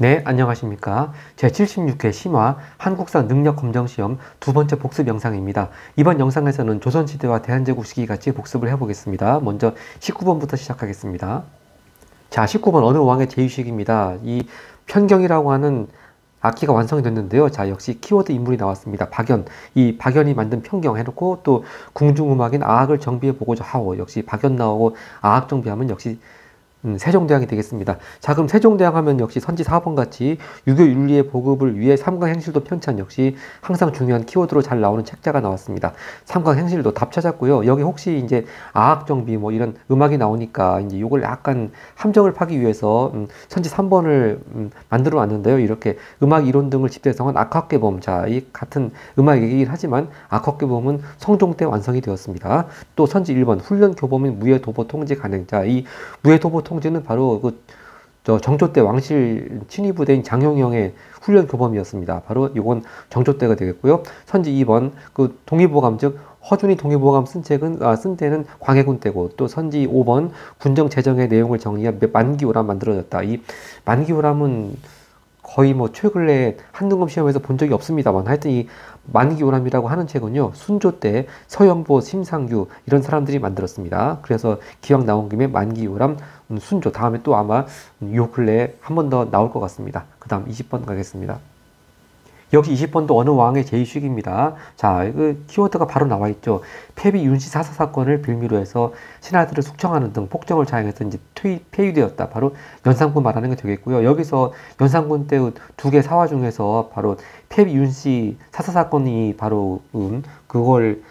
네, 안녕하십니까. 제76회 심화 한국사 능력검정시험 두 번째 복습 영상입니다. 이번 영상에서는 조선시대와 대한제국 시기 같이 복습을 해보겠습니다. 먼저 19번부터 시작하겠습니다. 자, 19번 어느 왕의 제위식입니다. 이 편경이라고 하는 악기가 완성이 됐는데요. 자, 역시 키워드 인물이 나왔습니다. 박연. 이 박연이 만든 편경 해놓고 또 궁중음악인 아악을 정비해보고자 하오. 역시 박연 나오고 아악 정비하면 역시 세종대왕이 되겠습니다. 자, 그럼 세종대왕 하면 역시 선지 4번 같이 유교 윤리의 보급을 위해 삼강행실도 편찬 역시 항상 중요한 키워드로 잘 나오는 책자가 나왔습니다. 삼강행실도 답 찾았고요. 여기 혹시 이제 아학정비 뭐 이런 음악이 나오니까 이제 이걸 약간 함정을 파기 위해서 선지 3번을 만들어 놨는데요. 이렇게 음악 이론 등을 집대성한 악학계범. 자, 이 같은 음악 얘기긴 하지만 악학계범은 성종 때 완성이 되었습니다. 또 선지 1번 훈련 교범인 무예도보 통제 간행. 자, 이 무예도보 통제는 바로 정조 때 왕실 친위부대인 장영영의 훈련 교범이었습니다. 바로 이건 정조 때가 되겠고요. 선지 2번 동의보감 즉 허준이 동의보감 쓴 때는 광해군 때고 또 선지 5번 군정 재정의 내용을 정리한 만기오람 만들어졌다. 이 만기오람은 거의 뭐 최근에 한등검 시험에서 본 적이 없습니다만 하여튼 이 만기오람이라고 하는 책은요 순조 때 서영보, 심상규 이런 사람들이 만들었습니다. 그래서 기왕 나온 김에 만기오람, 순조 다음에 또 아마 요 근래에 한 번 더 나올 것 같습니다. 그 다음 20번 가겠습니다. 역시 20번도 어느 왕의 제위식입니다. 자, 그 키워드가 바로 나와 있죠. 폐비 윤씨 사사 사건을 빌미로 해서 신하들을 숙청하는 등 폭정을 자행해서 이제 폐위되었다. 바로 연산군 말하는 게 되겠고요. 여기서 연산군 때 두 개 사화 중에서 바로 폐비 윤씨 사사 사건이 바로 그걸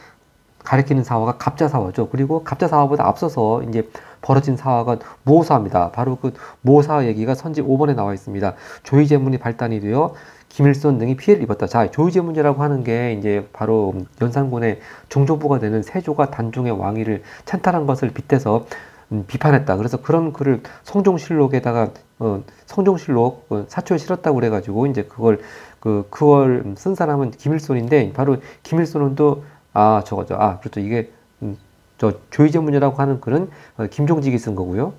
가리키는 사화가 갑자사화죠. 그리고 갑자사화보다 앞서서 이제 벌어진 사화가 모사입니다. 바로 그 모사 얘기가 선지 5번에 나와 있습니다. 조의제문이 발단이 되어 김일손 등이 피해를 입었다. 자, 조의제문이라고 하는 게 이제 바로 연산군의 종조부가 되는 세조가 단종의 왕위를 찬탈한 것을 빗대서 비판했다. 그래서 그런 글을 성종실록에다가 성종실록 사초에 실었다고 그래가지고 이제 그걸 쓴 사람은 김일손인데 바로 김일손은 또 저거죠. 그렇죠. 이게 저 조의제문이라고 하는 글은 김종직이 쓴 거고요.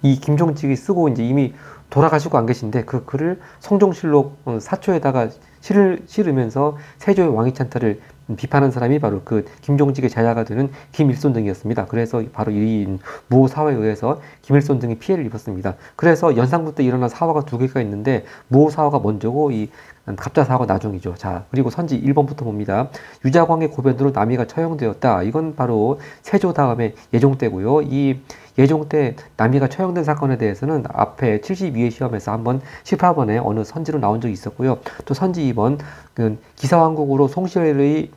이 김종직이 쓰고 이제 이미 돌아가시고 안 계신데 그 글을 성종실록 사초에다가 실으면서 세조의 왕위 찬탈을 비판한 사람이 바로 그 김종직의 제자가 되는 김일손 등이었습니다. 그래서 바로 이 모사화에 의해서 김일손 등이 피해를 입었습니다. 그래서 연산군 때 일어난 사화가 두 개가 있는데 모사화가 먼저고 이 갑자사화가 나중이죠. 자, 그리고 선지 1번부터 봅니다. 유자광의 고변으로 남이가 처형되었다. 이건 바로 세조 다음에 예종 때고요. 이 예종 때 남이가 처형된 사건에 대해서는 앞에 72회 시험에서 한번 18번에 어느 선지로 나온 적이 있었고요. 또 선지 2번 기사왕국으로 송시열의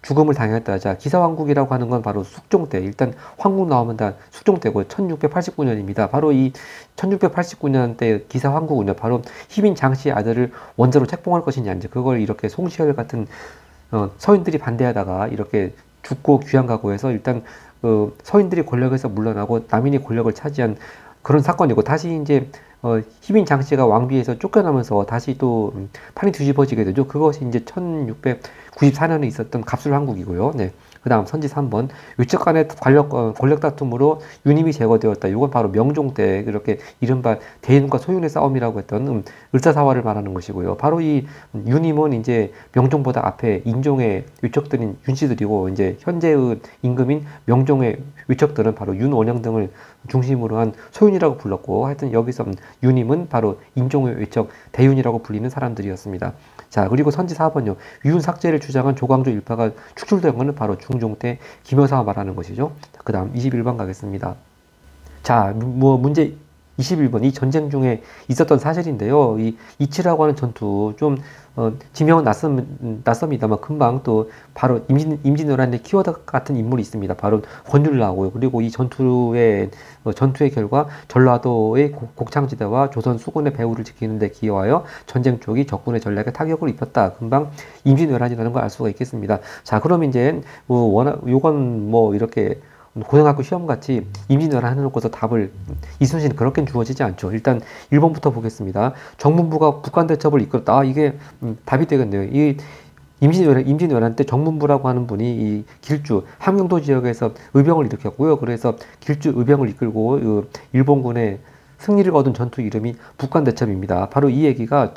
죽음을 당했다. 자, 기사왕국이라고 하는 건 바로 숙종 때. 일단 황국 나오면 다 숙종 때고 1689년입니다. 바로 이 1689년 때 기사왕국은요. 바로 희빈 장씨의 아들을 원자로 책봉할 것이냐 이제 그걸 이렇게 송시열 같은 서인들이 반대하다가 이렇게 죽고 귀양가고해서 일단 서인들이 권력에서 물러나고 남인이 권력을 차지한 그런 사건이고 다시 이제 희빈 장씨가 왕비에서 쫓겨나면서 다시 또 판이 뒤집어지게 되죠. 그것이 이제 1694년에 있었던 갑술왕국이고요. 네. 그 다음 선지 3번 위척 간의 권력 다툼으로 유님이 제거되었다. 이건 바로 명종 때 이렇게 이른바 대인과 소윤의 싸움이라고 했던 을사사화를 말하는 것이고요. 바로 이 유님은 이제 명종보다 앞에 인종의 위척들인 윤씨들이고 이제 현재의 임금인 명종의 위척들은 바로 윤원영 등을 중심으로 한 소윤이라고 불렀고 하여튼 여기서 유님은 바로 인종의 위척 대윤이라고 불리는 사람들이었습니다. 자, 그리고 선지 4번요. 위훈 삭제를 주장한 조광조 일파가 축출된 것은 바로 중종 때 김여사가 말하는 것이죠. 그 다음 21번 가겠습니다. 자, 문제 21번 이 전쟁 중에 있었던 사실인데요. 이 이치라고 하는 전투 좀 지명은 낯섭니다만 금방 또 바로 임진왜란의 키워드 같은 인물이 있습니다. 바로 권율 나오고요. 그리고 이 전투의 결과 전라도의 곡창지대와 조선 수군의 배후를 지키는 데 기여하여 전쟁 쪽이 적군의 전략에 타격을 입혔다. 금방 임진왜란이라는 걸 알 수가 있겠습니다. 자, 그럼 이제 요건 뭐 이렇게 고등학교 시험같이 임진왜란 해놓고서 답을 이순신 그렇게 주어지지 않죠. 일단 1번부터 보겠습니다. 정문부가 북한 대첩을 이끌었다. 이게 답이 되겠네요. 이 임진왜란 때 정문부라고 하는 분이 이 길주 함경도 지역에서 의병을 일으켰고요. 그래서 길주 의병을 이끌고 일본군의 승리를 거둔 전투 이름이 북한대첩입니다. 바로 이 얘기가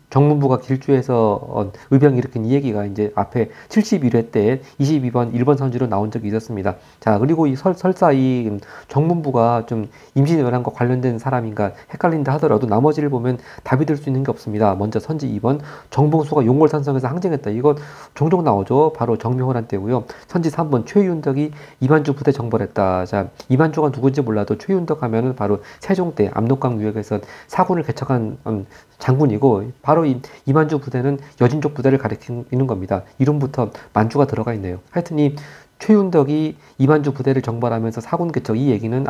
정문부가 길주에서 의병 일으킨 이 얘기가 이제 앞에 71회 때 22번 1번 선지로 나온 적이 있었습니다. 자, 그리고 이 설사 이 정문부가 좀 임진왜란과 관련된 사람인가 헷갈린다 하더라도 나머지를 보면 답이 될 수 있는 게 없습니다. 먼저 선지 2번 정봉수가 용골산성에서 항쟁했다. 이거 종종 나오죠. 바로 정묘호란 때고요. 선지 3번 최윤덕이 이만주 부대 정벌했다. 자, 이만주가 누군지 몰라도 최윤덕 하면은 바로 세종 때 압록강 유역에서 사군을 개척한 장군이고, 바로 이만주 부대는 여진족 부대를 가리키는 겁니다. 이름부터 만주가 들어가 있네요. 하여튼 이 최윤덕이 이만주 부대를 정벌하면서 사군 개척, 이 얘기는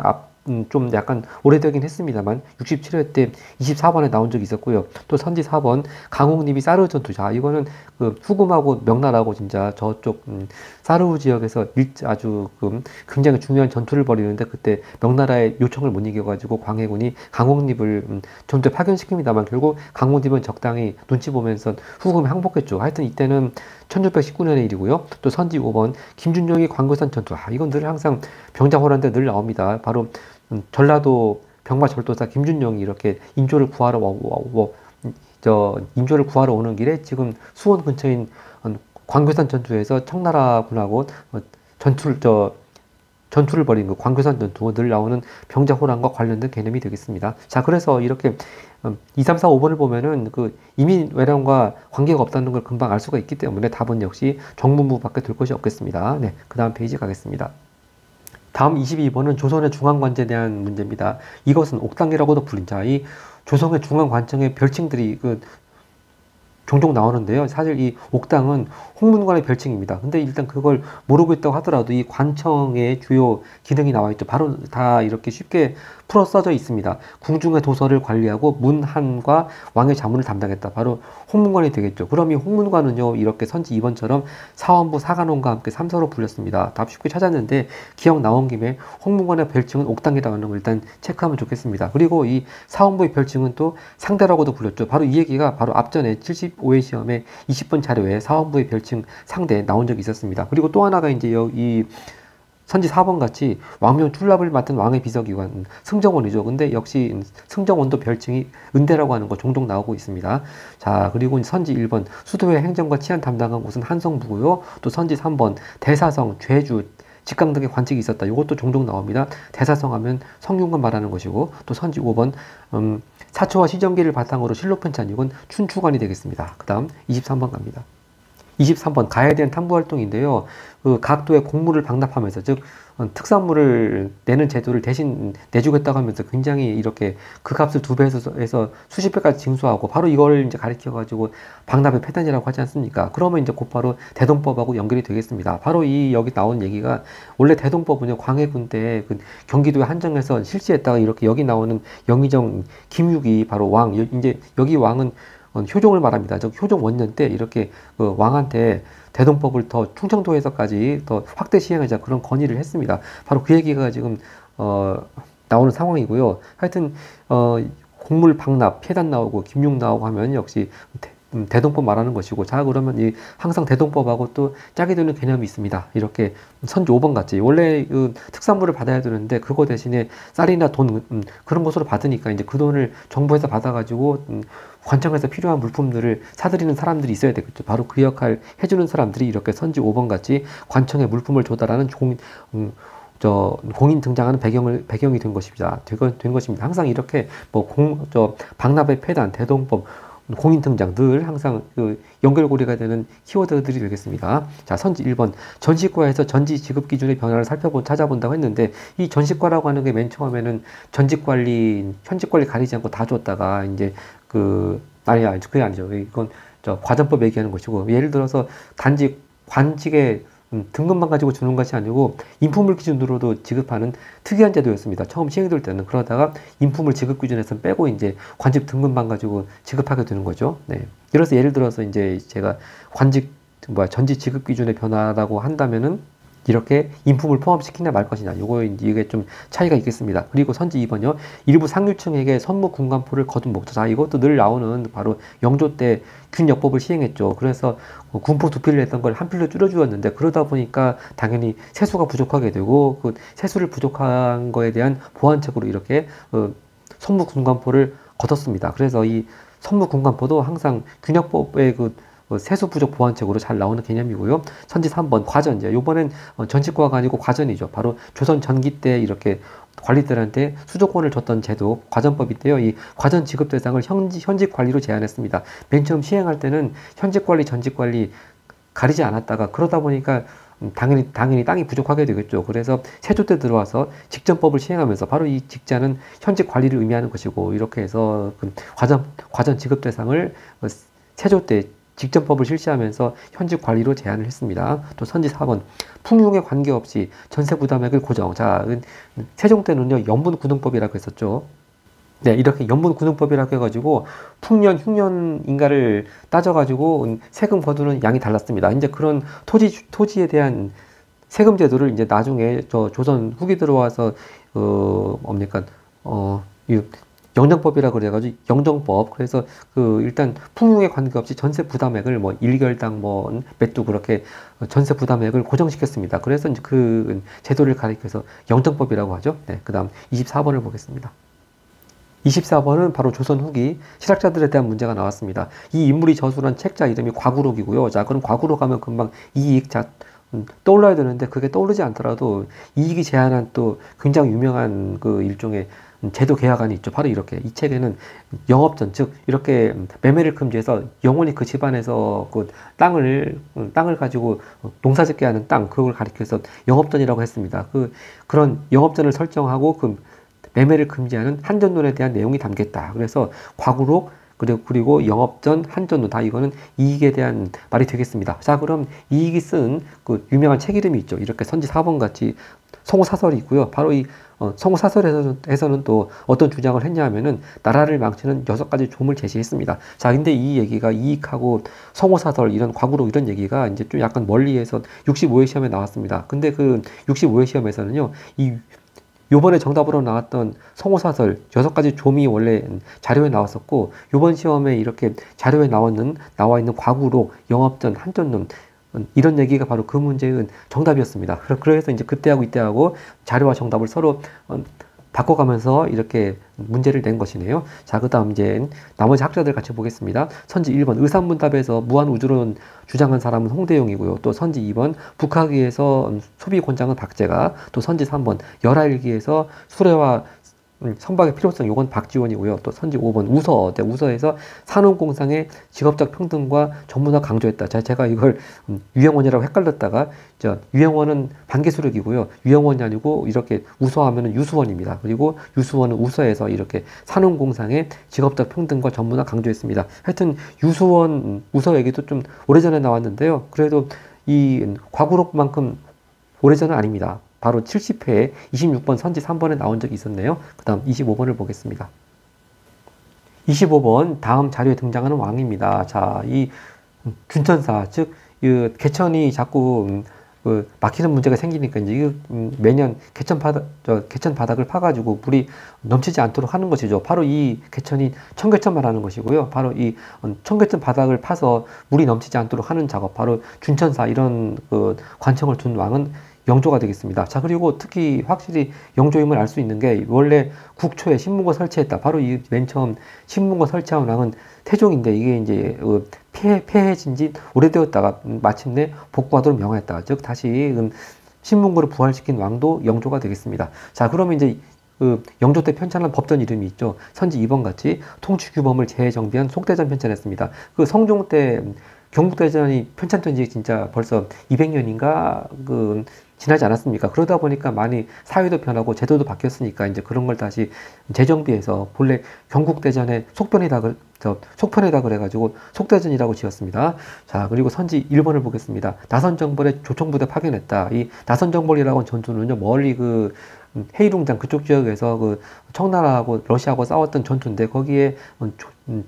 좀 약간 오래되긴 했습니다만 67회 때 24번에 나온 적이 있었고요. 또 선지 4번 강홍립이 사르 전투. 자, 이거는 후금하고 명나라하고 진짜 저쪽 사르 지역에서 아주 굉장히 중요한 전투를 벌이는데, 그때 명나라의 요청을 못 이겨가지고 광해군이 강홍립을 전투에 파견시킵니다만 결국 강홍립은 적당히 눈치 보면서 후금에 항복했죠. 하여튼 이때는 1619년의 일이고요. 또 선지 5번 김준용이 광교산 전투. 이건 늘 항상 병자호란 때 늘 나옵니다. 바로 전라도 병마절도사 김준용이 이렇게 인조를 구하러 인조를 구하러 오는 길에 지금 수원 근처인 광교산 전투에서 청나라군하고 전투를 벌인 그 광교산 전투, 늘 나오는 병자호란과 관련된 개념이 되겠습니다. 자, 그래서 이렇게 2, 3, 4, 5번을 보면은 이민외란과 관계가 없다는 걸 금방 알 수가 있기 때문에 답은 역시 정문부밖에 될 것이 없겠습니다. 네, 그 다음 페이지 가겠습니다. 다음 22번은 조선의 중앙관제에 대한 문제입니다. 이것은 옥당이라고도 불린 자, 이 조선의 중앙관청의 별칭들이 종종 나오는데요. 사실 이 옥당은 홍문관의 별칭입니다. 근데 일단 그걸 모르고 있다고 하더라도 이 관청의 주요 기능이 나와 있죠. 바로 다 이렇게 쉽게 풀어 써져 있습니다. 궁중의 도서를 관리하고 문한과 왕의 자문을 담당했다. 바로 홍문관이 되겠죠. 그럼 이 홍문관은요, 이렇게 선지 2번처럼 사원부 사관원과 함께 3서로 불렸습니다. 답 쉽게 찾았는데 기억 나온 김에 홍문관의 별칭은 옥당이라고 하는 걸 일단 체크하면 좋겠습니다. 그리고 이 사원부의 별칭은 또 상대라고도 불렸죠. 바로 이 얘기가 바로 앞전에 75회 시험에 20번 자료에 사원부의 별칭 상대 나온 적이 있었습니다. 그리고 또 하나가 이제 이 선지 4번 같이 왕명 출납을 맡은 왕의 비서기관 승정원이죠. 근데 역시 승정원도 별칭이 은대라고 하는 거 종종 나오고 있습니다. 자, 그리고 선지 1번 수도의 행정과 치안 담당한 곳은 한성부고요. 또 선지 3번 대사성, 죄주, 직강 등의 관직이 있었다. 이것도 종종 나옵니다. 대사성 하면 성균관 말하는 것이고, 또 선지 5번 사초와 시정기를 바탕으로 실록편찬, 이건 춘추관이 되겠습니다. 그 다음 23번 갑니다. 23번 가해에 대한 탐구활동인데요. 각 도의 공무를 방납하면서, 즉 특산물을 내는 제도를 대신 내주겠다고 하면서 굉장히 이렇게 그 값을 2배에서 해서 수십 배까지 징수하고, 바로 이걸 이제 가리켜가지고 방납의 폐단이라고 하지 않습니까? 그러면 이제 곧바로 대동법하고 연결이 되겠습니다. 바로 여기 나온 얘기가, 원래 대동법은요, 광해군 때 경기도에 한정해서 실시했다가 이렇게 여기 나오는 영의정 김육이 바로 왕, 이제 여기 왕은 효종을 말합니다. 즉 효종 원년 때 이렇게 왕한테 대동법을 더 충청도에서까지 더 확대 시행하자, 그런 건의를 했습니다. 바로 그 얘기가 지금 나오는 상황이고요. 하여튼 곡물 방납, 폐단 나오고 김육 나오고 하면 역시 대동법 말하는 것이고, 자, 그러면 항상 대동법하고 또 짝이 되는 개념이 있습니다. 이렇게 선지 5번 같이 원래 특산물을 받아야 되는데 그거 대신에 쌀이나 돈 그런 것으로 받으니까 이제 그 돈을 정부에서 받아가지고 관청에서 필요한 물품들을 사들이는 사람들이 있어야 되겠죠. 바로 그 역할 해주는 사람들이 이렇게 선지 5번 같이 관청에 물품을 조달하는 공인 등장하는 배경이 된 것입니다. 항상 이렇게 방납의 폐단, 대동법, 공인 등장 늘 항상 연결고리가 되는 키워드들이 되겠습니다. 자, 선지 1번 전시과에서 전지 지급 기준의 변화를 찾아본다고 했는데, 이 전시과라고 하는 게 맨 처음에는 전직관리, 현직관리 가리지 않고 다 줬다가 이제 그게 아니죠. 이건 과전법 얘기하는 것이고, 예를 들어서 단지 관직의 등급만 가지고 주는 것이 아니고 인품을 기준으로도 지급하는 특이한 제도였습니다. 처음 시행될 때는. 그러다가 인품을 지급 기준에서 빼고 이제 관직 등급만 가지고 지급하게 되는 거죠. 네. 그래서 예를 들어서 이제 제가 전지 지급 기준의 변화라고 한다면은 이렇게 인품을 포함시키냐 말 것이냐, 이게 좀 차이가 있겠습니다. 그리고 선지 2번요. 일부 상류층에게 선무 군관포를 거둔 목적. 자, 이것도 늘 나오는 바로 영조 때 균역법을 시행했죠. 그래서 군포 두 필을 했던 걸 한 필로 줄여주었는데, 그러다 보니까 당연히 세수가 부족하게 되고, 그 세수를 부족한 거에 대한 보완책으로 이렇게 선무 군관포를 거뒀습니다. 그래서 이 선무 군관포도 항상 균역법의 세수 부족 보완책으로 잘 나오는 개념이고요. 선지 3번 과전제. 요번엔 전직과가 아니고 과전이죠. 바로 조선 전기 때 이렇게 관리들한테 수조권을 줬던 제도 과전법인데요. 이 과전 지급 대상을 현직 관리로 제한했습니다. 맨 처음 시행할 때는 현직 관리, 전직 관리 가리지 않았다가, 그러다 보니까 당연히 땅이 부족하게 되겠죠. 그래서 세조 때 들어와서 직전법을 시행하면서, 바로 이 직자는 현직 관리를 의미하는 것이고, 이렇게 해서 과전 지급 대상을 세조 때 직전법을 실시하면서 현직 관리로 제한을 했습니다. 또 선지 4번 풍흉에 관계없이 전세 부담액을 고정. 자, 세종 때는요 연분구등법이라고 했었죠. 네, 이렇게 연분구등법이라고 해가지고 풍년, 흉년 인가를 따져가지고 세금 거두는 양이 달랐습니다. 이제 그런 토지에 대한 세금 제도를 이제 나중에 조선 후기 들어와서 뭡니까 이 영정법이라고 그래가지고 영정법. 그래서 일단 풍흉에 관계없이 전세 부담액을 뭐 1개월당 뭐 몇 두 그렇게 전세 부담액을 고정시켰습니다. 그래서 이제 그 제도를 가리켜서 영정법이라고 하죠. 네, 그다음 24번을 보겠습니다. 24번은 바로 조선 후기 실학자들에 대한 문제가 나왔습니다. 이 인물이 저술한 책자 이름이 과구록이고요. 자, 그럼 과구록 하면 금방 이익 떠올라야 되는데, 그게 떠오르지 않더라도 이익이 제한한 또 굉장히 유명한 일종의 제도 계약안이 있죠. 바로 이렇게 이 책에는 영업전, 즉 이렇게 매매를 금지해서 영원히 그 집안에서 땅을 가지고 농사짓게 하는 땅, 그걸 가리켜서 영업전이라고 했습니다. 그런 영업전을 설정하고 매매를 금지하는 한전론에 대한 내용이 담겼다. 그래서 과구록 그리고 영업전, 한전론, 다 이거는 이익에 대한 말이 되겠습니다. 자, 그럼 이익이 쓴 유명한 책 이름이 있죠. 이렇게 선지 4번 같이 성호사설이 있고요. 바로 이 성호사설에서는 또 어떤 주장을 했냐 하면은 나라를 망치는 6가지 조문을 제시했습니다. 자, 근데 이 얘기가 이익하고 성호사설, 이런 과구록 이런 얘기가 이제 좀 약간 멀리에서 65회 시험에 나왔습니다. 근데 65회 시험에서는요, 요번에 정답으로 나왔던 성호사설 6가지 조미 원래 자료에 나왔었고, 요번 시험에 이렇게 자료에 나와 있는 과구록, 영업전, 한전론, 이런 얘기가 바로 그 문제의 정답이었습니다. 그래서 이제 그때하고 이때하고 자료와 정답을 서로 바꿔가면서 이렇게 문제를 낸 것이네요. 자, 그 다음 이제 나머지 학자들 같이 보겠습니다. 선지 1번 의산문답에서 무한우주론 주장한 사람은 홍대용이고요. 또 선지 2번 북학위에서 소비권장은 박제가, 또 선지 3번 열하일기에서 수레와 선박의 필요성, 요건 박지원이고요. 또 선지 5번 우서에서 산업공상의 직업적 평등과 전문화 강조했다. 자, 제가 이걸 유영원이라고 헷갈렸다가, 유영원은 반개수력이고요. 유영원이 아니고 이렇게 우서하면은 유수원입니다. 그리고 유수원은 우서에서 이렇게 산업공상의 직업적 평등과 전문화 강조했습니다. 하여튼 우서 얘기도 좀 오래전에 나왔는데요. 그래도 이 과구록만큼 오래전은 아닙니다. 바로 70회에 26번 선지 3번에 나온 적이 있었네요. 그 다음 25번을 보겠습니다. 25번 다음 자료에 등장하는 왕입니다. 자, 이 균천사, 즉 개천이 자꾸 막히는 문제가 생기니까 이제 매년 개천 바닥을 파가지고 물이 넘치지 않도록 하는 것이죠. 바로 이 개천이 청계천만 하는 것이고요. 바로 이 청계천 바닥을 파서 물이 넘치지 않도록 하는 작업, 바로 균천사, 이런 관청을 둔 왕은 영조가 되겠습니다. 자, 그리고 특히 확실히 영조임을 알 수 있는 게, 원래 국초에 신문고 설치했다. 바로 이 맨 처음 신문고 설치한 왕은 태종인데, 이게 이제 폐해진 지 오래되었다가 마침내 복구하도록 명하였다. 즉 다시 신문고를 부활시킨 왕도 영조가 되겠습니다. 자, 그러면 이제 영조 때 편찬한 법전 이름이 있죠. 선지 2번 같이 통치규범을 재정비한 속대전 편찬했습니다. 성종 때 경국대전이 편찬된 지 진짜 벌써 200년인가 지나지 않았습니까? 그러다 보니까 많이 사회도 변하고 제도도 바뀌었으니까 이제 그런 걸 다시 재정비해서, 본래 경국대전의 속편에다 그래가지고 속대전이라고 지었습니다. 자, 그리고 선지 1번을 보겠습니다. 나선정벌의 조총부대 파견했다. 이 나선정벌이라고 하는 전투는요, 멀리 헤이룽장 그쪽 지역에서 청나라하고 러시아하고 싸웠던 전투인데, 거기에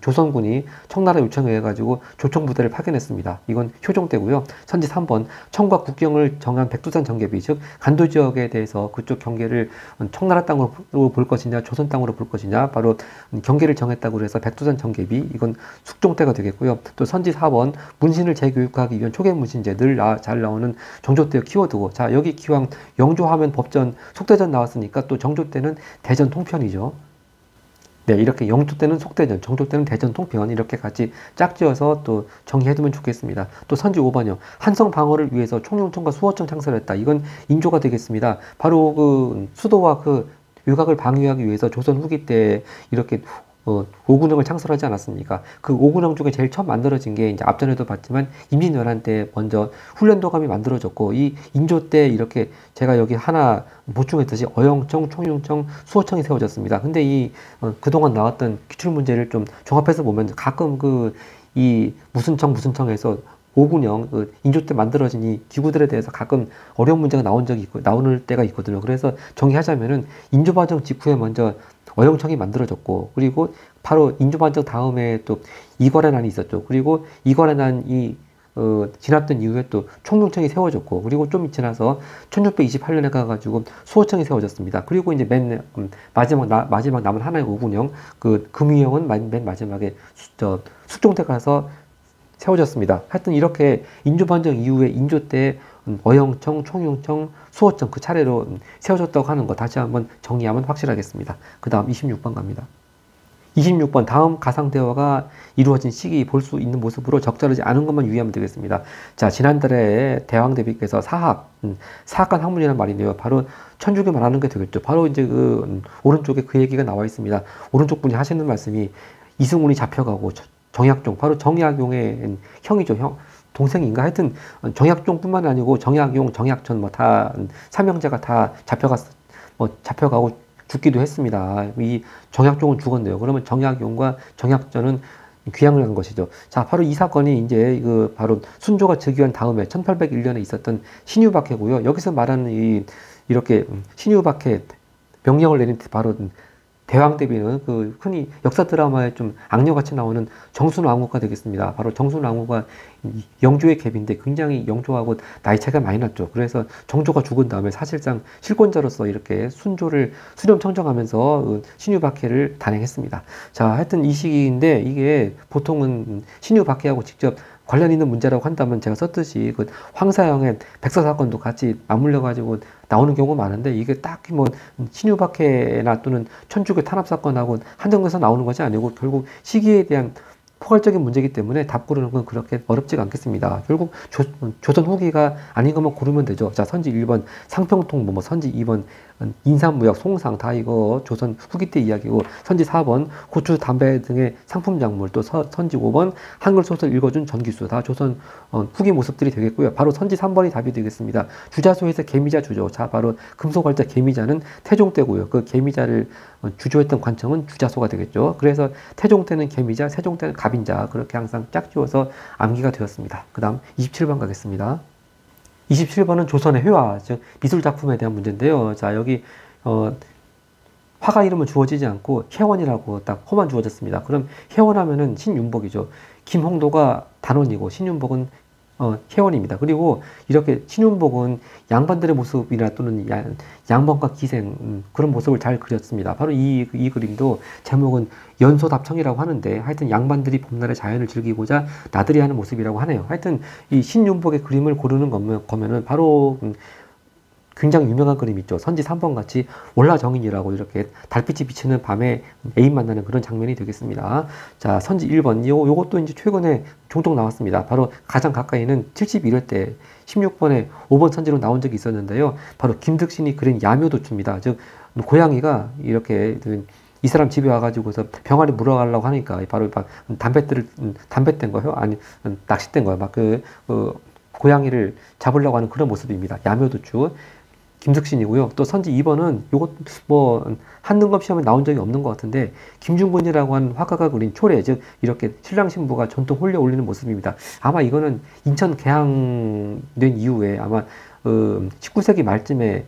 조선군이 청나라 요청에 의해 가지고 조총부대를 파견했습니다. 이건 효종 때고요. 선지 3번 청과 국경을 정한 백두산 전개. 정계비, 즉 간도 지역에 대해서 그쪽 경계를 청나라 땅으로 볼 것이냐 조선 땅으로 볼 것이냐 바로 경계를 정했다고 해서 백두산 정계비, 이건 숙종 때가 되겠고요. 또 선지 4번 문신을 재교육하기 위한 초계 문신제, 늘 잘 나오는 정조 때 키워두고, 자 여기 기왕 영조하면 법전 속대전 나왔으니까 또 정조 때는 대전 통편이죠. 네, 이렇게 영조 때는 속대전, 정조 때는 대전 통편, 이렇게 같이 짝지어서 또 정리해두면 좋겠습니다. 또 선지 5번이요. 한성 방어를 위해서 총영천과 수호청 창설했다. 이건 인조가 되겠습니다. 바로 그 수도와 그 외곽을 방위하기 위해서 조선 후기 때 이렇게 오군영을 창설하지 않았습니까? 그 오군영 중에 제일 처음 만들어진 게 이제 앞전에도 봤지만 임진왜란 때 먼저 훈련도감이 만들어졌고, 이 인조 때 이렇게 제가 여기 하나 보충했듯이 어영청, 총영청, 수호청이 세워졌습니다. 근데 이 그동안 나왔던 기출 문제를 좀 종합해서 보면 가끔 이 무슨 청에서 오군영, 인조 때 만들어진 이 기구들에 대해서 가끔 어려운 문제가 나오는 때가 있거든요. 그래서 정리하자면은 인조반정 직후에 먼저 어영청이 만들어졌고, 그리고 바로 인조반정 다음에 또 이괄해난이 있었죠. 그리고 이괄해난이 지났던 이후에 또 총영청이 세워졌고, 그리고 좀 지나서 1628년에 가가지고 수호청이 세워졌습니다. 그리고 이제 마지막 남은 하나의 오군영, 그 금위영은 맨 마지막에 숙종 때 가서 세워졌습니다. 하여튼 이렇게 인조반정 이후에 인조 때 어영청, 총영청, 수호청 그 차례로 세워졌다고 하는 거 다시 한번 정리하면 확실하겠습니다. 그 다음 26번 갑니다. 26번 다음 가상대화가 이루어진 시기 볼 수 있는 모습으로 적절하지 않은 것만 유의하면 되겠습니다. 자, 지난달에 대왕대비께서 사학간 학문이라는 말인데요. 바로 천주교 말하는 게 되겠죠. 바로 이제 오른쪽에 그 얘기가 나와 있습니다. 오른쪽 분이 하시는 말씀이 이승훈이 잡혀가고 정약용, 바로 정약용의 형이죠. 동생인가? 하여튼 정약용뿐만 아니고 정약용, 정약천 다 삼형제가 다 잡혀가고 죽기도 했습니다. 이 정약용은 죽었네요. 그러면 정약용과 정약전은 귀향을 한 것이죠. 자, 바로 이 사건이 이제 바로 순조가 즉위한 다음에 1801년에 있었던 신유박해고요. 여기서 말하는 이렇게 신유박해 명령을 내린 바로 대왕대비는 흔히 역사 드라마에 좀 악녀같이 나오는 정순왕후가 되겠습니다. 바로 정순왕후가 영조의 갭인데 굉장히 영조하고 나이 차이가 많이 났죠. 그래서 정조가 죽은 다음에 사실상 실권자로서 이렇게 순조를 수렴 청정하면서 신유박해를 단행했습니다. 자, 하여튼 이 시기인데 이게 보통은 신유박해하고 직접 관련 있는 문제라고 한다면 제가 썼듯이 황사영의 백서 사건도 같이 맞물려 가지고 나오는 경우가 많은데, 이게 딱히 신유박해나 또는 천주교 탄압 사건하고 한정돼서 나오는 것이 아니고 결국 시기에 대한 포괄적인 문제이기 때문에 답고르는 건 그렇게 어렵지가 않겠습니다. 결국 조선 후기가 아닌 것만 고르면 되죠. 자, 선지 1번 상평통보, 선지 2번 인삼무역, 송상 다 이거 조선 후기 때 이야기고, 선지 4번 고추, 담배 등의 상품 작물, 또 선지 5번 한글 소설 읽어준 전기수, 다 조선 후기 모습들이 되겠고요. 바로 선지 3번이 답이 되겠습니다. 주자소에서 개미자 주조, 자 바로 금소괄자 개미자는 태종 때고요. 그 개미자를 주조했던 관청은 주자소가 되겠죠. 그래서 태종 때는 개미자, 세종 때는 갑인자, 그렇게 항상 짝지어서 암기가 되었습니다. 그 다음 27번 가겠습니다. 27번은 조선의 회화, 즉 미술작품에 대한 문제인데요. 자, 여기 화가 이름은 주어지지 않고 혜원이라고 딱 호만 주어졌습니다. 그럼 혜원하면은 신윤복이죠. 김홍도가 단원이고 신윤복은 혜원입니다. 그리고 이렇게 신윤복은 양반들의 모습이나 또는 양반과 기생, 그런 모습을 잘 그렸습니다. 바로 이 그림도 제목은 연소답청이라고 하는데, 하여튼 양반들이 봄날의 자연을 즐기고자 나들이 하는 모습이라고 하네요. 하여튼 이 신윤복의 그림을 고르는 거면은 바로 굉장히 유명한 그림 있죠. 선지 3번 같이 월라정인이라고 이렇게 달빛이 비치는 밤에 애인 만나는 그런 장면이 되겠습니다. 자, 선지 1번. 요것도 이제 최근에 종종 나왔습니다. 바로 가장 가까이는 71회 때 16번에 5번 선지로 나온 적이 있었는데요. 바로 김득신이 그린 야묘도추입니다. 즉, 고양이가 이렇게 이 사람 집에 와가지고서 병아리 물어가려고 하니까 바로 담배 뗀 거요? 아니, 낚싯된 거요. 고양이를 잡으려고 하는 그런 모습입니다. 야묘도추. 김득신이고요. 또 선지 2번은 요것 한등검 시험에 나온 적이 없는 것 같은데, 김중근이라고 하는 화가가 그린 초래, 즉 이렇게 신랑 신부가 전통 홀려 올리는 모습입니다. 아마 이거는 인천 개항된 이후에 아마 19세기 말쯤에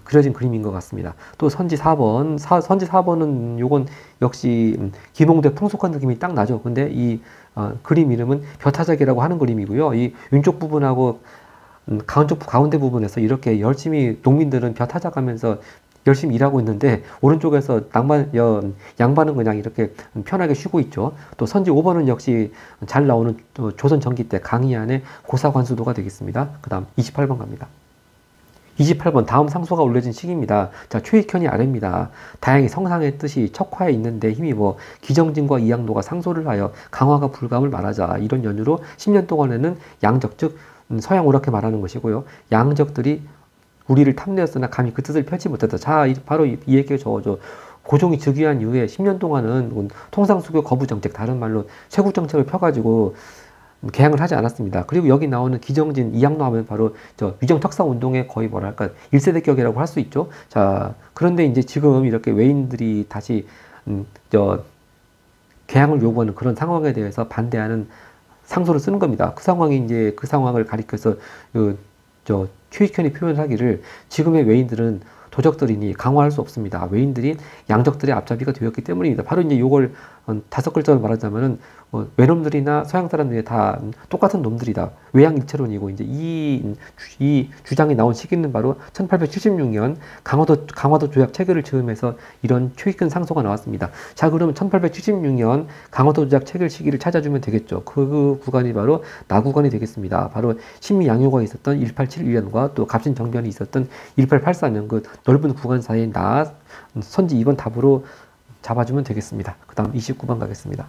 그려진 그림인 것 같습니다. 또 선지 4번, 선지 4번은 요건 역시 김홍도의 풍속한 느낌이 딱 나죠. 근데 이 그림 이름은 벼타작이라고 하는 그림이고요. 이 왼쪽 부분하고 가운데 부분에서 이렇게 열심히 농민들은 벼 찾아가면서 열심히 일하고 있는데 오른쪽에서 양반은 그냥 이렇게 편하게 쉬고 있죠. 또 선지 5번은 역시 잘 나오는 조선 전기 때 강희안의 고사관수도가 되겠습니다. 그 다음 28번 갑니다. 28번 다음 상소가 올려진 시기입니다. 자, 최익현이 아래입니다. 다행히 성상의 뜻이 척화에 있는데 힘입어 기정진과 이양도가 상소를 하여 강화가 불감을 말하자. 이런 연유로 10년 동안에는 양적 즉 서양 오락해 말하는 것이고요. 양적들이 우리를 탐내었으나 감히 그 뜻을 펼치 못했다. 자, 바로 이 얘기가 저거죠. 고종이 즉위한 이후에 10년 동안은 통상수교 거부 정책, 다른 말로 쇄국 정책을 펴가지고 개항을 하지 않았습니다. 그리고 여기 나오는 기정진, 이양로 하면 바로 저 위정척사 운동의 거의 뭐랄까 1세대 격이라고 할 수 있죠. 자, 그런데 이제 지금 이렇게 외인들이 다시 개항을 요구하는 그런 상황에 대해서 반대하는 상소를 쓰는 겁니다. 그 상황이 이제 그 상황을 가리켜서 최익현이 표현을 하기를 지금의 외인들은 도적들이니 강화할 수 없습니다. 외인들이 양적들의 앞잡이가 되었기 때문입니다. 바로 이제 요걸 5글자로 말하자면은 외놈들이나 서양 사람들이 다 똑같은 놈들이다. 외양일체론이고 이제 이 주장이 나온 시기는 바로 1876년 강화도 조약 체결을 즈음해서 이런 최익현 상소가 나왔습니다. 자, 그러면 1876년 강화도 조약 체결 시기를 찾아주면 되겠죠. 그 구간이 바로 나구간이 되겠습니다. 바로 신미양요가 있었던 1871년과 또 갑신정변이 있었던 1884년 그 넓은 구간 사이에 선지 2번 답으로 잡아주면 되겠습니다. 그 다음 29번 가겠습니다.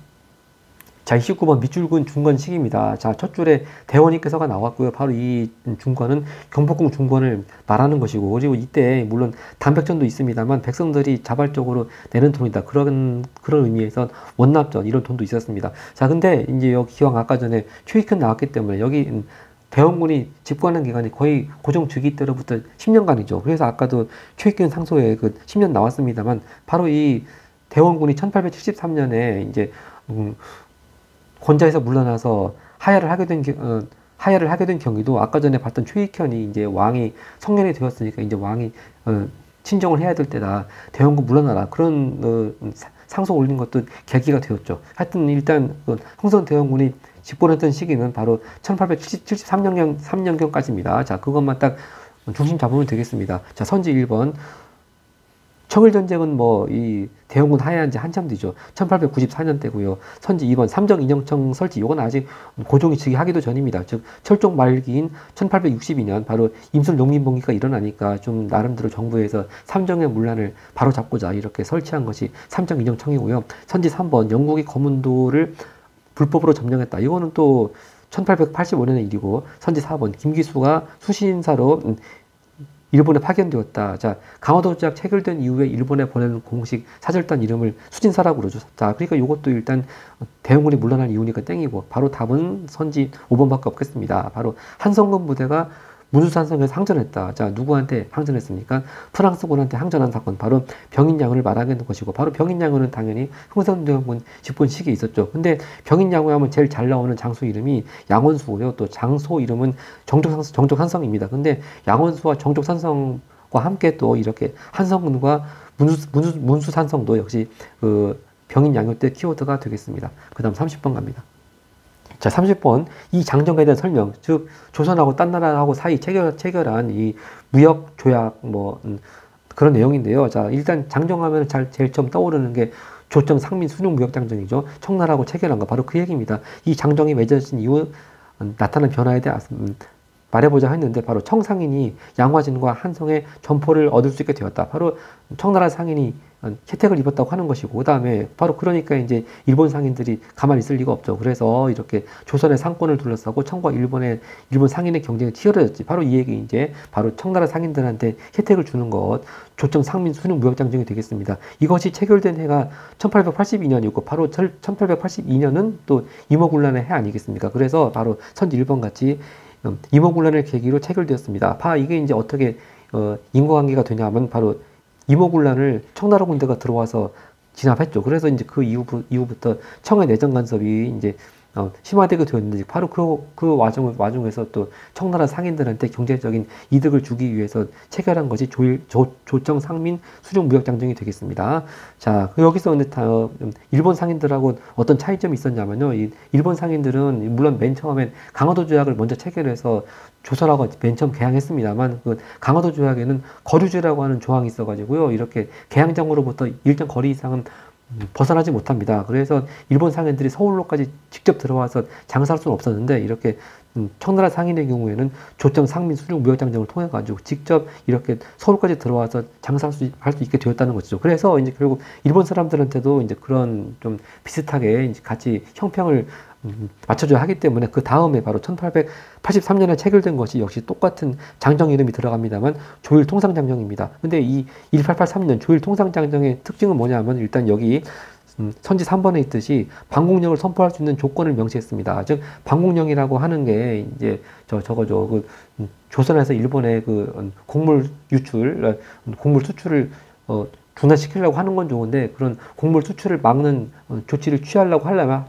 자, 29번 밑줄근 중건식입니다. 자, 첫 줄에 대원이께서가 나왔고요. 바로 이 중건은 경복궁 중건을 말하는 것이고, 그리고 이때 물론 담백전도 있습니다만 백성들이 자발적으로 내는 돈이다. 그런 의미에서 원납전 이런 돈도 있었습니다. 자, 근데 이제 여기 기왕 아까 전에 최익현 나왔기 때문에 여기 대원군이 집권한 기간이 거의 고종 즉위 때로부터 10년간이죠. 그래서 아까도 최익현 상소에 그 10년 나왔습니다만 바로 이 대원군이 1873년에 이제 권자에서 물러나서 하야를 하게 된 경위도 아까 전에 봤던 최익현이 이제 왕이 성년이 되었으니까 이제 왕이 친정을 해야 될 때다. 대원군 물러나라. 그런 상소 올린 것도 계기가 되었죠. 하여튼 일단 흥선 대원군이 집권했던 시기는 바로 1873년경까지입니다. 자, 그것만 딱 중심 잡으면 되겠습니다. 자, 선지 1번. 청일전쟁은 이 대원군 하야한 지 한참 뒤죠. 1894년 때고요. 선지 2번 삼정인영청 설치. 이건 아직 고종이 즉위하기도 전입니다. 즉 철종 말기인 1862년 바로 임술 농민봉기가 일어나니까 좀 나름대로 정부에서 삼정의 문란을 바로잡고자 이렇게 설치한 것이 삼정인영청이고요. 선지 3번 영국이 거문도를 불법으로 점령했다. 이거는 또 1885년의 일이고, 선지 4번 김기수가 수신사로 일본에 파견되었다. 자, 강화도 조약 체결된 이후에 일본에 보내는 공식 사절단 이름을 수진사라고 그러죠. 자, 그러니까 이것도 일단 대원군이 물러날 이유니까 땡이고, 바로 답은 선지 5번밖에 없겠습니다. 바로 한성근 부대가 문수산성에서 항전했다. 자, 누구한테 항전했습니까? 프랑스군한테 항전한 사건, 바로 병인양후를 말하는 것이고, 바로 병인양후는 당연히 흥선대원군 집권 시기에 있었죠. 근데 병인양후 하면 제일 잘 나오는 장소 이름이 양원수고요. 또 장소 이름은 정족산성입니다. 근데 양원수와 정족산성과 함께 또 이렇게 한성군과 문수산성도 역시 그 병인양후 때 키워드가 되겠습니다. 그 다음 30번 갑니다. 자, 30번. 이 장정에 대한 설명, 즉 조선하고 딴 나라하고 사이 체결한 이 무역 조약 그런 내용인데요. 자, 일단 장정하면 제일 처음 떠오르는 게 조정 상민 순용 무역 장정이죠. 청나라하고 체결한 거 바로 그 얘기입니다. 이 장정이 맺어진 이후 나타난 변화에 대해 말해보자 했는데, 바로 청상인이 양화진과 한성의 점포를 얻을 수 있게 되었다. 바로 청나라 상인이 혜택을 입었다고 하는 것이고, 그 다음에 바로 그러니까 이제 일본 상인들이 가만히 있을 리가 없죠. 그래서 이렇게 조선의 상권을 둘러싸고 청과 일본 상인의 경쟁이 치열해졌지. 바로 이 얘기 이제 바로 청나라 상인들한테 혜택을 주는 것, 조정 상민 순용 무역장정이 되겠습니다. 이것이 체결된 해가 1882년이고 바로 1882년은 또 임오군란의 해 아니겠습니까? 그래서 바로 선지 1번 같이 임오군란을 계기로 체결되었습니다. 이게 이제 어떻게 인과관계가 되냐면 바로 임오군란을 청나라 군대가 들어와서 진압했죠. 그래서 이제 그 이후부터 청의 내정 간섭이 이제 심화되게 되었는지 바로 그 와중에서 또 청나라 상인들한테 경제적인 이득을 주기 위해서 체결한 것이 조정 상민 수령 무역 장정이 되겠습니다. 자, 여기서 근데 일본 상인들하고 어떤 차이점이 있었냐면요. 이 일본 상인들은 물론 맨 처음엔 강화도 조약을 먼저 체결해서 조선하고 맨 처음 개항했습니다만 그 강화도 조약에는 거류제라고 하는 조항이 있어가지고요. 이렇게 개항장으로부터 일정 거리 이상은 벗어나지 못합니다. 그래서 일본 상인들이 서울로까지 직접 들어와서 장사할 수는 없었는데 이렇게 청나라 상인의 경우에는 조정 상민 수령 무역장정을 통해 가지고 직접 이렇게 서울까지 들어와서 장사할 수 있게 되었다는 것이죠. 그래서 이제 결국 일본 사람들한테도 이제 그런 좀 비슷하게 이제 같이 형평을 맞춰줘야 하기 때문에 그 다음에 바로 1883년에 체결된 것이 역시 똑같은 장정 이름이 들어갑니다만 조일통상장정입니다. 근데 이 1883년 조일통상장정의 특징은 뭐냐면 일단 여기 선지 3번에 있듯이 방공령을 선포할 수 있는 조건을 명시했습니다. 즉 방공령이라고 하는 게 이제 저거죠. 조선에서 일본의 곡물 유출, 곡물 수출을 둔화시키려고 하는 건 좋은데 그런 곡물 수출을 막는 조치를 취하려거든.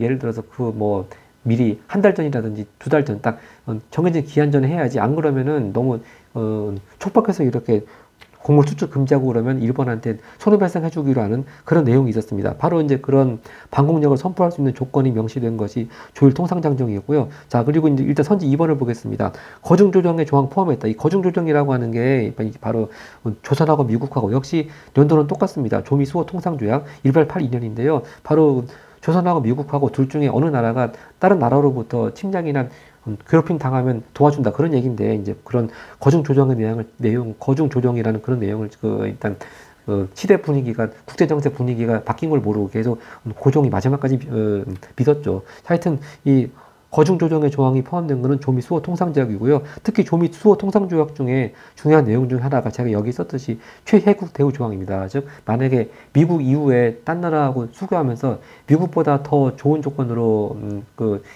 예를 들어서 미리 한 달 전이라든지 두 달 전 딱 정해진 기한 전에 해야지. 안 그러면은 너무 촉박해서 이렇게 곡물 수출 금지하고 그러면 일본한테 손해배상 해주기로 하는 그런 내용이 있었습니다. 바로 이제 그런 방공력을 선포할 수 있는 조건이 명시된 것이 조일통상장정이었고요. 자, 그리고 이제 일단 선지 2번을 보겠습니다. 거중조정의 조항 포함했다. 이 거중조정이라고 하는 게 바로 조선하고 미국하고 역시 연도는 똑같습니다. 조미수호 통상조약 1882년인데요. 바로 조선하고 미국하고 둘 중에 어느 나라가 다른 나라로부터 침략이나 괴롭힘 당하면 도와준다 그런 얘기인데 이제 그런 거중 조정의 거중 조정이라는 그런 내용을 일단 시대 분위기가 국제 정세 분위기가 바뀐 걸 모르고 계속 고종이 마지막까지 믿었죠. 하여튼 이 거중 조정의 조항이 포함된 것은 조미 수호 통상조약이고요. 특히 조미 수호 통상조약 중에 중요한 내용 중 하나가 제가 여기 썼듯이 최혜국 대우 조항입니다. 즉 만약에 미국 이후에 딴 나라하고 수교하면서 미국보다 더 좋은 조건으로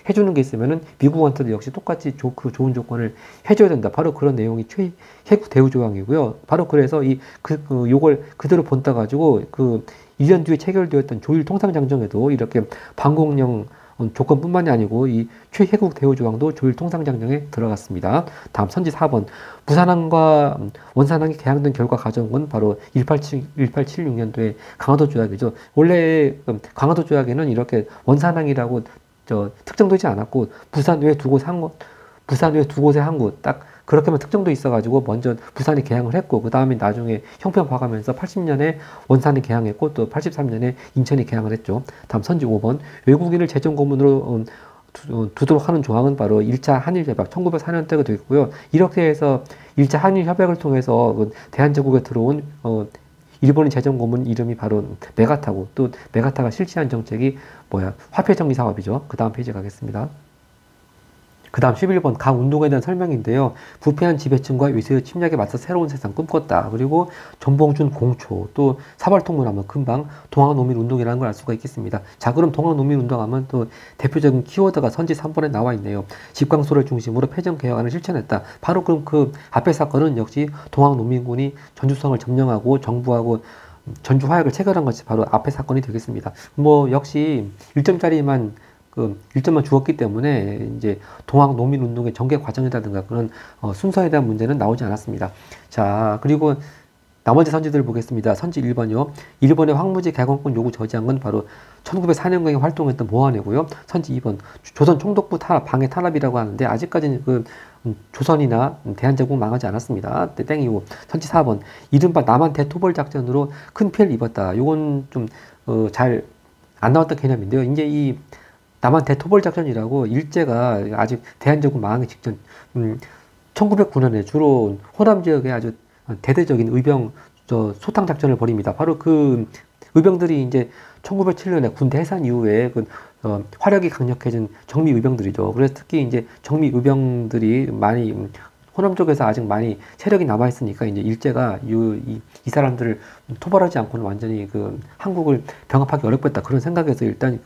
해주는 게 있으면은 미국한테도 역시 똑같이 그 좋은 조건을 해줘야 된다. 바로 그런 내용이 최혜국 대우 조항이고요. 바로 그래서 요걸 그대로 본따 가지고 1년 뒤에 체결되었던 조일 통상장정에도 이렇게 방공령 조건뿐만이 아니고 이 최혜국 대우조항도 조일통상장정에 들어갔습니다. 다음 선지 4번 부산항과 원산항이 개항된 결과 가져온 건 바로 1876년도에 강화도 조약이죠. 원래 강화도 조약에는 이렇게 원산항이라고 특정되지 않았고 부산 외 두 곳의 항구 딱 그렇게만 특정도 있어가지고 먼저 부산이 개항을 했고 그 다음에 나중에 형평 봐가면서 80년에 원산이 개항했고 또 83년에 인천이 개항을 했죠. 다음 선지 5번 외국인을 재정고문으로 두도록 하는 조항은 바로 1차 한일협약 1904년대가 되겠고요. 이렇게 해서 1차 한일협약을 통해서 대한제국에 들어온 일본의 재정고문 이름이 바로 메가타고 또 메가타가 실시한 정책이 화폐정리 사업이죠. 그 다음 페이지 가겠습니다. 그 다음 11번 각 운동에 대한 설명인데요. 부패한 지배층과 외세의 침략에 맞서 새로운 세상 꿈꿨다. 그리고 전봉준 공초, 또 사발통문하면 금방 동학농민운동이라는 걸 알 수가 있겠습니다. 자, 그럼 동학농민운동하면 또 대표적인 키워드가 선지 3번에 나와 있네요. 집광소를 중심으로 패전개혁안을 실천했다. 바로 그럼 그 앞의 사건은 역시 동학농민군이 전주성을 점령하고 정부하고 전주 화약을 체결한 것이 바로 앞의 사건이 되겠습니다. 역시 1점짜리만 1점만 주었기 때문에 이제 동학농민운동의 전개 과정이라든가 그런 순서에 대한 문제는 나오지 않았습니다. 자, 그리고 나머지 선지들을 보겠습니다. 선지 1번이요. 일본의 황무지 개건권 요구 저지한 건 바로 1904년경에 활동했던 모한이고요. 선지 2번 조선 총독부 방해 탄압이라고 하는데 아직까지는 조선이나 대한제국 망하지 않았습니다. 땡이고 선지 4번 이른바 남한 대토벌 작전으로 큰 피해를 입었다. 요건 좀 잘 안 나왔던 개념인데요. 이제 이 남한 대토벌 작전이라고 일제가 아직 대한제국 망하기 직전 1909년에 주로 호남 지역에 아주 대대적인 의병 소탕 작전을 벌입니다. 바로 그 의병들이 이제 1907년에 군대 해산 이후에 화력이 강력해진 정미 의병들이죠. 그래서 특히 이제 정미 의병들이 많이 호남 쪽에서 아직 많이 세력이 남아 있으니까 이제 일제가 이 사람들을 토벌하지 않고는 완전히 한국을 병합하기 어렵겠다 그런 생각에서 일단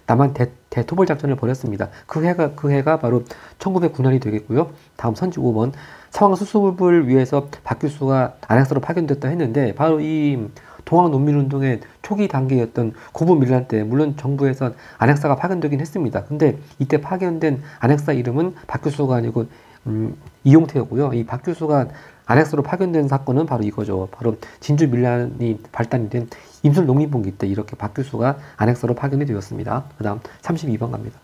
남한 대토벌 작전을 벌였습니다. 그 해가 바로 1909년이 되겠고요. 다음 선지 5번 상황 수습을 위해서 박규수가 안양사로 파견됐다 했는데 바로 이 동학농민운동의 초기 단계였던 고부 밀란 때 물론 정부에서 안핵사가 파견되긴 했습니다. 근데 이때 파견된 안핵사 이름은 박 교수가 아니고 이용태였고요. 이 박 교수가 안핵사로 파견된 사건은 바로 이거죠. 바로 진주 밀란이 발단이 된 임술 농민분기 때 이렇게 박 교수가 안핵사로 파견이 되었습니다. 그 다음 32번 갑니다.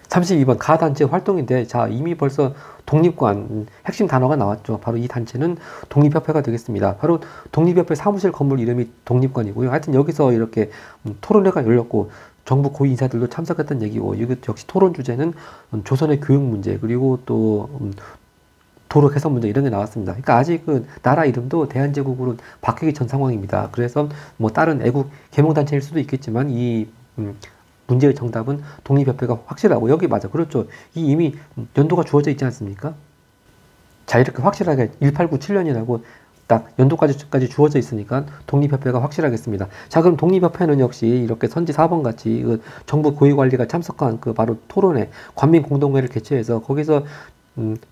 32번 가단체 활동인데, 자, 이미 벌써 독립관, 핵심 단어가 나왔죠. 바로 이 단체는 독립협회가 되겠습니다. 바로 독립협회 사무실 건물 이름이 독립관이고요. 하여튼 여기서 이렇게 토론회가 열렸고, 정부 고위 인사들도 참석했던 얘기고, 이거 역시 토론 주제는 조선의 교육 문제, 그리고 또 도로 개선 문제 이런 게 나왔습니다. 그러니까 아직 그 나라 이름도 대한제국으로 바뀌기 전 상황입니다. 그래서 뭐 다른 애국 계몽단체일 수도 있겠지만 이 문제의 정답은 독립협회가 확실하고, 여기 맞아. 그렇죠. 이 이미 연도가 주어져 있지 않습니까? 자, 이렇게 확실하게 1897년이라고 딱 연도까지 주어져 있으니까 독립협회가 확실하겠습니다. 자, 그럼 독립협회는 역시 이렇게 선지 4번 같이 그 정부 고위관리가 참석한 그 바로 토론회, 관민공동회를 개최해서 거기서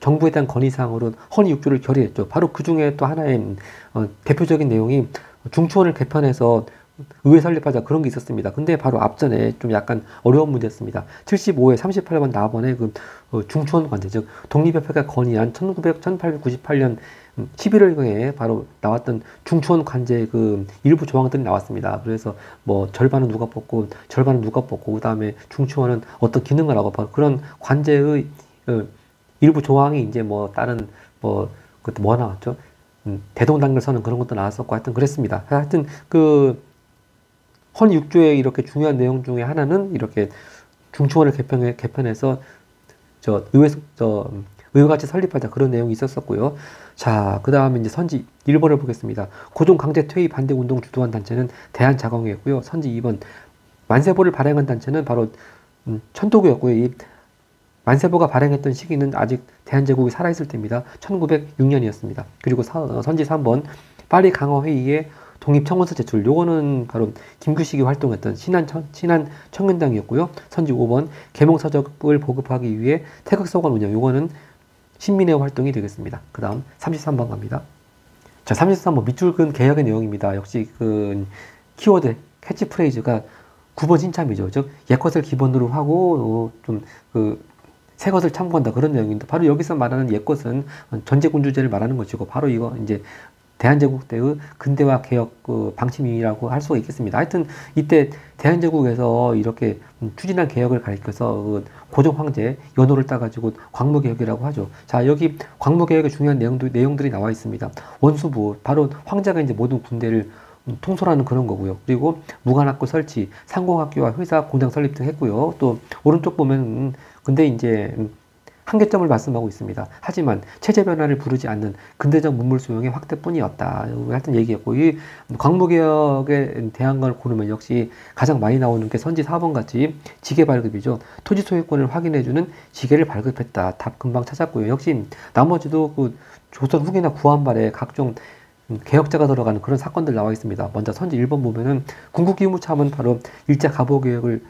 정부에 대한 건의사항으로 헌의 6조를 결의했죠. 바로 그 중에 또 하나의 대표적인 내용이 중추원을 개편해서 의회 설립하자, 그런 게 있었습니다. 근데 바로 앞전에 좀 약간 어려운 문제였습니다. 75회 38번 나번에 그 중추원 관제, 즉 독립협회가 건의한 1898년 11월경에 바로 나왔던 중추원 관제 그 일부 조항들이 나왔습니다. 그래서 뭐 절반은 누가 뽑고 절반은 누가 뽑고, 그 다음에 중추원은 어떤 기능을 하고, 그런 관제의 일부 조항이 이제 뭐 다른 뭐 그때 뭐 나왔죠? 대동단결선언 그런 것도 나왔었고, 하여튼 그랬습니다. 하여튼 그 헌 6조의 이렇게 중요한 내용 중에 하나는 이렇게 중추원을 개편해서 의회같이 설립하자, 그런 내용이 있었었고요. 자, 그 다음에 이제 선지 1번을 보겠습니다. 고종 강제 퇴위 반대 운동 주도한 단체는 대한자광회였고요. 선지 2번 만세보를 발행한 단체는 바로 천도교였고요. 이 만세보가 발행했던 시기는 아직 대한제국이 살아있을 때입니다. 1906년이었습니다. 그리고 선지 3번 파리 강화회의에 독립청원서 제출, 요거는 바로 김규식이 활동했던 신한 청년당이었고요. 선지 5번 계몽서적을 보급하기 위해 태극서관 운영, 요거는 신민의 활동이 되겠습니다. 그 다음 33번 갑니다. 자, 33번 밑줄 근 개혁의 내용입니다. 역시 그 키워드 캐치프레이즈가 9번 신참이죠. 즉 옛것을 기본으로 하고 새 것을 참고한다, 그런 내용인데, 바로 여기서 말하는 옛것은 전제군주제를 말하는 것이고, 바로 이거 이제 대한제국 때의 근대화 개혁 그 방침이라고 할 수가 있겠습니다. 하여튼 이때 대한제국에서 이렇게 추진한 개혁을 가리켜서 그 고종 황제 연호를 따가지고 광무개혁이라고 하죠. 자, 여기 광무개혁의 중요한 내용들이 나와 있습니다. 원수부, 바로 황제가 이제 모든 군대를 통솔하는 그런 거고요. 그리고 무관학교 설치, 상공학교와 회사, 공장 설립 등 했고요. 또 오른쪽 보면 근데 이제 한계점을 말씀하고 있습니다. 하지만 체제 변화를 부르지 않는 근대적 문물 수용의 확대뿐이었다. 하여튼 얘기했고, 이 광무개혁에 대한 걸 고르면 역시 가장 많이 나오는 게 선지 4번 같이 지계 발급이죠. 토지 소유권을 확인해주는 지계를 발급했다. 답 금방 찾았고요. 역시 나머지도 그 조선 후기나 구한말에 각종 개혁자가 들어가는 그런 사건들 나와 있습니다. 먼저 선지 1번 보면은 군국기무참은 바로 일제 갑오개혁을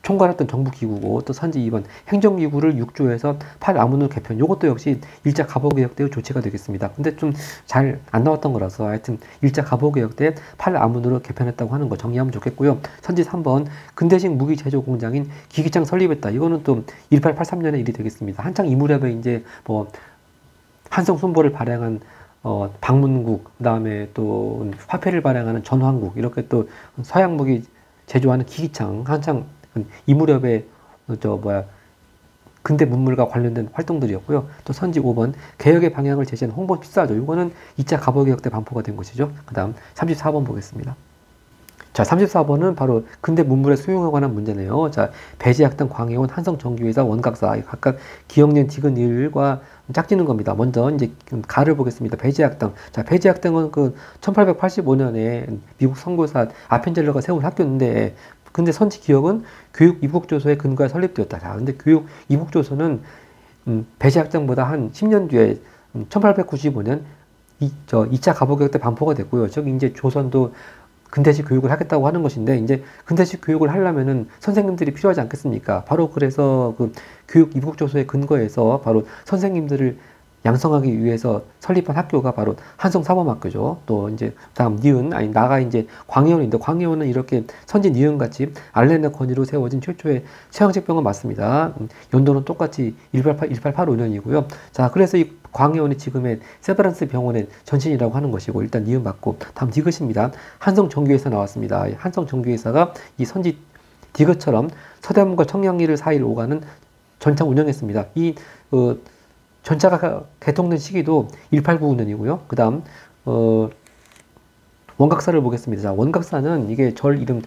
총괄했던 정부기구고, 또 선지 2번 행정기구를 6조에서 8아문으로 개편, 요것도 역시 일제 갑오개혁 때의 조치가 되겠습니다. 근데 좀 잘 안 나왔던 거라서 하여튼 일제 갑오개혁 때 8아문으로 개편했다고 하는 거 정리하면 좋겠고요. 선지 3번 근대식 무기 제조 공장인 기기창 설립했다. 이거는 또 1883년의 일이 되겠습니다. 한창 이 무렵에 이제 뭐 한성 순보를 발행한 방문국, 그 다음에 또 화폐를 발행하는 전황국, 이렇게 또 서양 무기 제조하는 기기창, 한창 이 무렵에 근대 문물과 관련된 활동들이었고요. 또 선지 5번 개혁의 방향을 제시한 홍보 필사죠. 이거는 2차 갑오개혁 때 반포가 된 것이죠. 그 다음 34번 보겠습니다. 자, 34번은 바로 근대 문물의 수용에 관한 문제네요. 자, 배제학당, 광해원, 한성정규회사, 원각사, 각각 기억년 디귿일과 짝지는 겁니다. 먼저 이제 가를 보겠습니다. 배제학당. 자, 배제학당은 그 1885년에 미국 선교사 아펜젤러가 세운 학교인데, 근데 선지 기억은 교육 이국조서에 근거해 설립되었다. 자, 근데 교육 이국조서는 배제학당보다 한 10년 뒤에 1895년 2차 갑오개혁 때 반포가 됐고요. 즉 이제 조선도 근대식 교육을 하겠다고 하는 것인데, 이제 근대식 교육을 하려면은 선생님들이 필요하지 않겠습니까? 바로 그래서 그 교육 이국조서에 근거해서 바로 선생님들을 양성하기 위해서 설립한 학교가 바로 한성사범학교죠. 또 이제 다음 니은, 아니 나가 이제 광해원인데, 광해원은 이렇게 선지 니은 같이 알렌의 권위로 세워진 최초의 서양식 병원 맞습니다. 연도는 똑같이 1885년이고요. 자, 그래서 이 광해원이 지금의 세브란스 병원의 전신이라고 하는 것이고, 일단 니은 맞고, 다음 디귿입니다. 한성정규회사 나왔습니다. 한성정규회사가 이 선지 디귿처럼 서대문과 청량리를 사이를 오가는 전차 운영했습니다. 이 전차가 개통된 시기도 1895년이고요. 그 다음 원각사를 보겠습니다. 자, 원각사는 이게 절 이름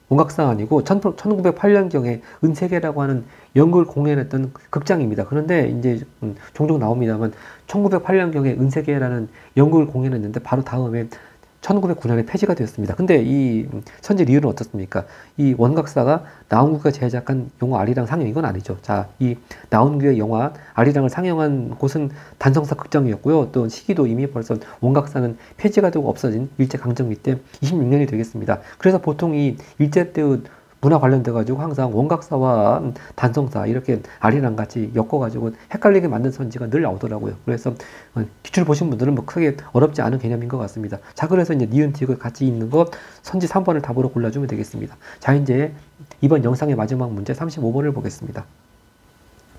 원각사 아니고 1908년경에 은세계라고 하는 연극을 공연했던 극장입니다. 그런데 이제 종종 나옵니다만 1908년경에 은세계라는 연극을 공연했는데 바로 다음에 1909년에 폐지가 되었습니다. 근데 이 선지 리을은 어떻습니까? 이 원각사가 나온구가 제작한 영화 아리랑 상영, 이건 아니죠. 자, 이 나온구의 영화 아리랑을 상영한 곳은 단성사 극장이었고요. 또 시기도 이미 벌써 원각사는 폐지가 되고 없어진 일제강점기 때 26년이 되겠습니다. 그래서 보통 이 일제 때의 문화 관련돼 가지고 항상 원각사와 단성사 이렇게 아리랑 같이 엮어 가지고 헷갈리게 만든 선지가 늘 나오더라고요. 그래서 기출 보신 분들은 뭐 크게 어렵지 않은 개념인 것 같습니다. 자, 그래서 이제 니은 디귿 같이 있는 것 선지 3번을 답으로 골라주면 되겠습니다. 자, 이제 이번 영상의 마지막 문제 35번을 보겠습니다.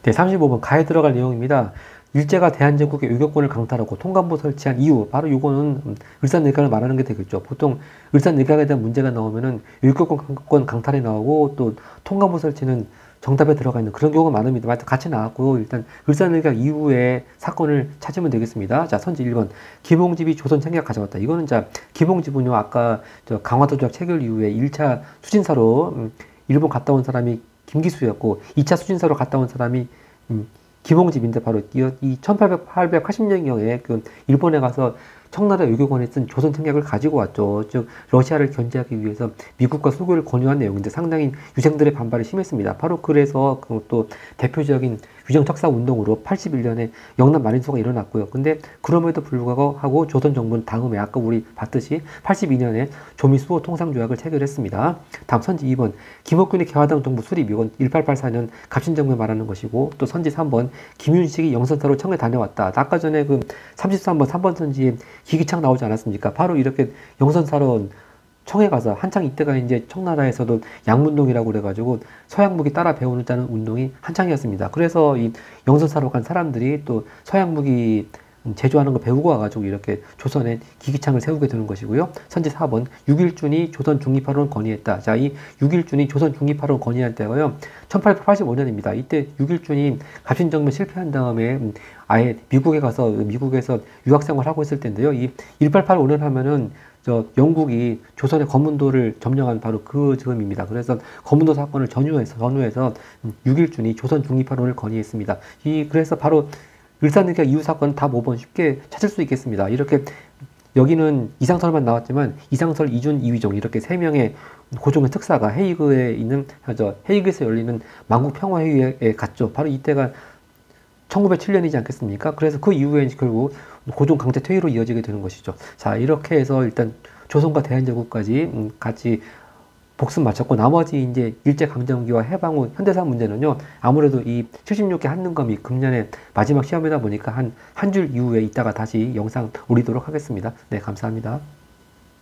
네, 35번 가에 들어갈 내용입니다. 일제가 대한제국의 유교권을 강탈하고 통감부 설치한 이유, 바로 이거는 을사늑약을 말하는 게 되겠죠. 보통 을사늑약에 대한 문제가 나오면은 유교권 강탈이 나오고 또 통감부 설치는 정답에 들어가 있는 그런 경우가 많습니다. 하여튼 같이 나왔고, 일단 을사늑약 이후의 사건을 찾으면 되겠습니다. 자, 선지 1번 김홍집이 조선 책략 가져왔다. 이거는 자, 김홍집은요, 아까 저 강화도 조약 체결 이후에 1차 수진사로 일본 갔다 온 사람이 김기수였고, 2차 수진사로 갔다 온 사람이 김홍집인데, 바로 이 1880년경에 그 일본에 가서 청나라 외교관에 쓴 조선 책략을 가지고 왔죠. 즉 러시아를 견제하기 위해서 미국과 수교를 권유한 내용인데 상당히 유생들의 반발이 심했습니다. 바로 그래서 또 대표적인 위정척사 운동으로 81년에 영남 만인수가 일어났고요. 근데 그럼에도 불구하고 조선 정부는 다음에 아까 우리 봤듯이 82년에 조미수호 통상조약을 체결했습니다. 다음 선지 2번 김옥균의 개화당 정부 수립, 이건 1884년 갑신정부에 말하는 것이고, 또 선지 3번 김윤식이 영선사로 청에 다녀왔다. 아까 전에 그 33번 3번 선지에 기기창 나오지 않았습니까? 바로 이렇게 영선사로 청에 가서 한창 이때가 이제 청나라에서도 양문동이라고 그래가지고 서양무기 따라 배우는 운동이 한창이었습니다. 그래서 이 영선사로 간 사람들이 또 서양무기 제조하는 거 배우고 와가지고 이렇게 조선에 기기창을 세우게 되는 것이고요. 선지 4번 6.1준이 조선 중립화론을 건의했다. 자, 이 6.1준이 조선 중립화론을 건의할 때가요 1885년입니다. 이때 6.1준이 갑신정변 실패한 다음에 아예 미국에 가서 미국에서 유학생활을 하고 있을 텐데요. 이 1885년 하면은 영국이 조선의 거문도를 점령한 바로 그 즈음입니다. 그래서 거문도 사건을 전후해서 6.1준이 조선 중립화론을 건의했습니다. 그래서 바로 을사늑약 이후 사건 답 5번 쉽게 찾을 수 있겠습니다. 이렇게 여기는 이상설만 나왔지만 이상설, 이준, 이휘종 이렇게 세 명의 고종의 특사가 헤이그에서 열리는 만국평화회의에 갔죠. 바로 이때가 1907년이지 않겠습니까? 그래서 그 이후에 결국 고종 강제 퇴위로 이어지게 되는 것이죠. 자, 이렇게 해서 일단 조선과 대한제국까지 같이 복습 마쳤고, 나머지 이제 일제강점기와 해방 후 현대사 문제는요, 아무래도 이 76개 한능검이 금년에 마지막 시험이다 보니까 한 줄 이후에 이따가 다시 영상 올리도록 하겠습니다. 네, 감사합니다.